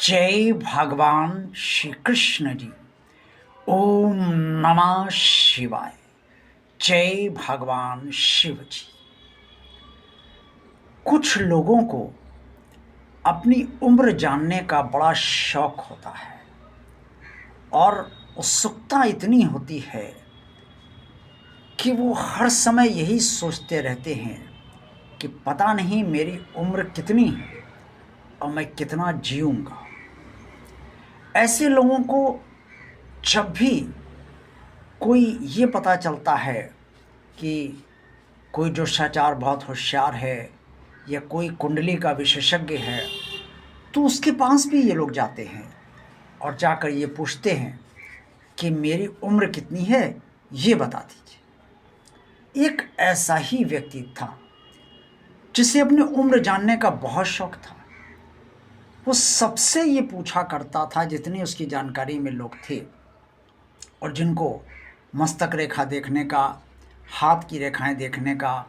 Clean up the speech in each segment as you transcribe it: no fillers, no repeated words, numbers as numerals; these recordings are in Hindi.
जय भगवान श्री कृष्ण जी। ओम नमः शिवाय। जय भगवान शिव जी। कुछ लोगों को अपनी उम्र जानने का बड़ा शौक होता है और उत्सुकता इतनी होती है कि वो हर समय यही सोचते रहते हैं कि पता नहीं मेरी उम्र कितनी है और मैं कितना जीऊँगा। ऐसे लोगों को जब भी कोई ये पता चलता है कि कोई ज्योतिषाचार बहुत होशियार है या कोई कुंडली का विशेषज्ञ है, तो उसके पास भी ये लोग जाते हैं और जाकर ये पूछते हैं कि मेरी उम्र कितनी है, ये बता दीजिए। एक ऐसा ही व्यक्ति था जिसे अपनी उम्र जानने का बहुत शौक था। वो सबसे ये पूछा करता था, जितनी उसकी जानकारी में लोग थे और जिनको मस्तक रेखा देखने का, हाथ की रेखाएं देखने का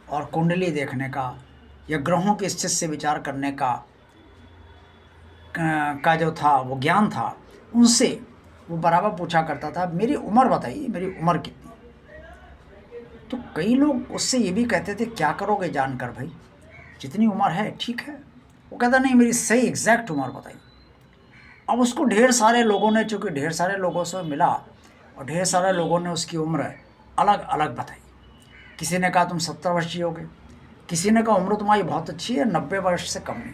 और कुंडली देखने का या ग्रहों की स्थिति से विचार करने का जो था वो ज्ञान था, उनसे वो बराबर पूछा करता था, मेरी उम्र बताइए, मेरी उम्र कितनी। तो कई लोग उससे ये भी कहते थे, क्या करोगे जानकर भाई, जितनी उम्र है ठीक है। वो कहता नहीं, मेरी सही एग्जैक्ट उम्र बताइए। अब उसको ढेर सारे लोगों ने, चूँकि ढेर सारे लोगों से मिला और ढेर सारे लोगों ने उसकी उम्र अलग अलग बताई। किसी ने कहा तुम 70 वर्ष जियोगे, किसी ने कहा उम्र तुम्हारी बहुत अच्छी है, 90 वर्ष से कम नहीं,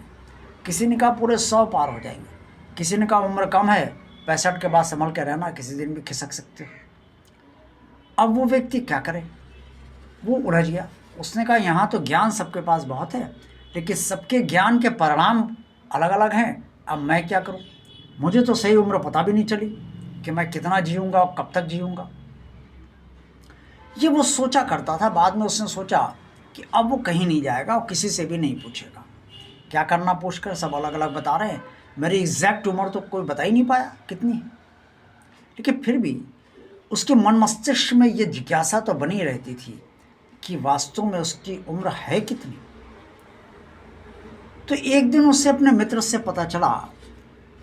किसी ने कहा पूरे 100 पार हो जाएंगे, किसी ने कहा उम्र कम है, 65 के बाद संभल के रहना, किसी दिन भी खिसक सकते हो। अब वो व्यक्ति क्या करे, वो उलझ गया। उसने कहा यहाँ तो ज्ञान सबके पास बहुत है, लेकिन सबके ज्ञान के परिणाम अलग अलग हैं। अब मैं क्या करूँ, मुझे तो सही उम्र पता भी नहीं चली कि मैं कितना जीऊँगा और कब तक जीऊँगा। ये वो सोचा करता था। बाद में उसने सोचा कि अब वो कहीं नहीं जाएगा और किसी से भी नहीं पूछेगा। क्या करना पूछकर, सब अलग अलग बता रहे हैं, मेरी एग्जैक्ट उम्र तो कोई बता ही नहीं पाया कितनी है। लेकिन फिर भी उसके मन मस्तिष्क में ये जिज्ञासा तो बनी रहती थी कि वास्तव में उसकी उम्र है कितनी। तो एक दिन उसे अपने मित्र से पता चला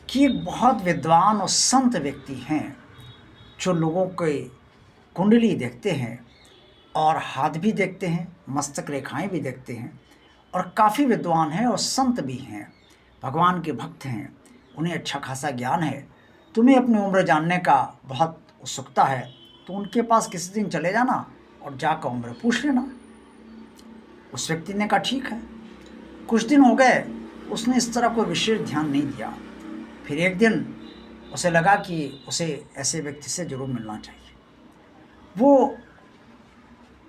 कि एक बहुत विद्वान और संत व्यक्ति हैं जो लोगों के कुंडली देखते हैं और हाथ भी देखते हैं, मस्तक रेखाएं भी देखते हैं और काफ़ी विद्वान हैं और संत भी हैं, भगवान के भक्त हैं, उन्हें अच्छा खासा ज्ञान है। तुम्हें अपनी उम्र जानने का बहुत उत्सुकता है तो उनके पास किसी दिन चले जाना और जाकर उम्र पूछ लेना। उस व्यक्ति ने कहा ठीक है। कुछ दिन हो गए, उसने इस तरह कोई विशेष ध्यान नहीं दिया। फिर एक दिन उसे लगा कि उसे ऐसे व्यक्ति से जरूर मिलना चाहिए। वो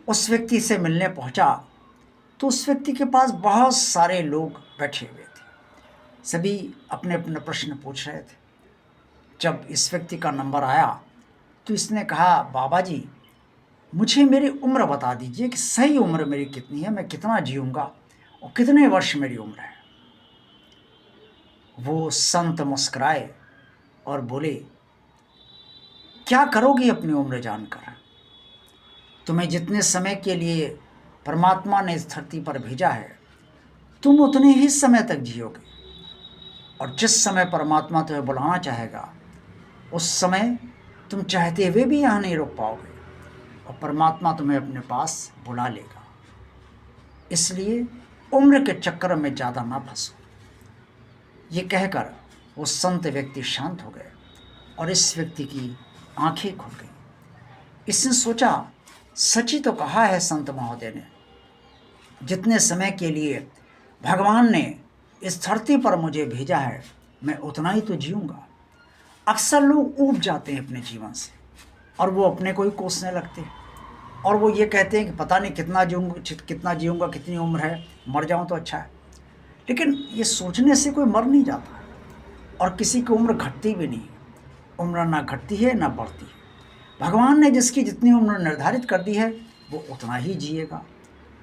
उस व्यक्ति से मिलने पहुंचा तो उस व्यक्ति के पास बहुत सारे लोग बैठे हुए थे, सभी अपने अपने प्रश्न पूछ रहे थे। जब इस व्यक्ति का नंबर आया तो इसने कहा, बाबा जी मुझे मेरी उम्र बता दीजिए कि सही उम्र मेरी कितनी है, मैं कितना जीऊँगा और कितने वर्ष मेरी उम्र है। वो संत मुस्कुराए और बोले, क्या करोगी अपनी उम्र जानकर, तुम्हें जितने समय के लिए परमात्मा ने इस धरती पर भेजा है तुम उतने ही समय तक जियोगे और जिस समय परमात्मा तुम्हें बुलाना चाहेगा उस समय तुम चाहते हुए भी यहाँ नहीं रुक पाओगे और परमात्मा तुम्हें अपने पास बुला लेगा। इसलिए उम्र के चक्कर में ज़्यादा ना फंसो। ये कहकर वो संत व्यक्ति शांत हो गए और इस व्यक्ति की आंखें खुल गई। इसने सोचा, सच ही तो कहा है संत महोदय ने, जितने समय के लिए भगवान ने इस धरती पर मुझे भेजा है मैं उतना ही तो जीऊँगा। अक्सर लोग ऊब जाते हैं अपने जीवन से और वो अपने को ही कोसने लगते हैं और वो ये कहते हैं कि पता नहीं कितना जीऊँगा, कितनी उम्र है, मर जाऊँ तो अच्छा है। लेकिन ये सोचने से कोई मर नहीं जाता और किसी की उम्र घटती भी नहीं है। उम्र ना घटती है ना बढ़ती है। भगवान ने जिसकी जितनी उम्र निर्धारित कर दी है वो उतना ही जिएगा।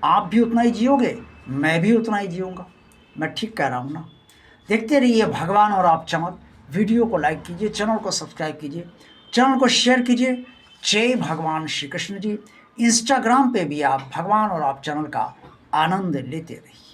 आप भी उतना ही जियोगे, मैं भी उतना ही जीऊँगा। मैं ठीक कह रहा हूँ ना। देखते रहिए भगवान और आप चमक। वीडियो को लाइक कीजिए, चैनल को सब्सक्राइब कीजिए, चैनल को शेयर कीजिए। जय भगवान श्री कृष्ण जी। इंस्टाग्राम पे भी आप भगवान और आप चैनल का आनंद लेते रहिए।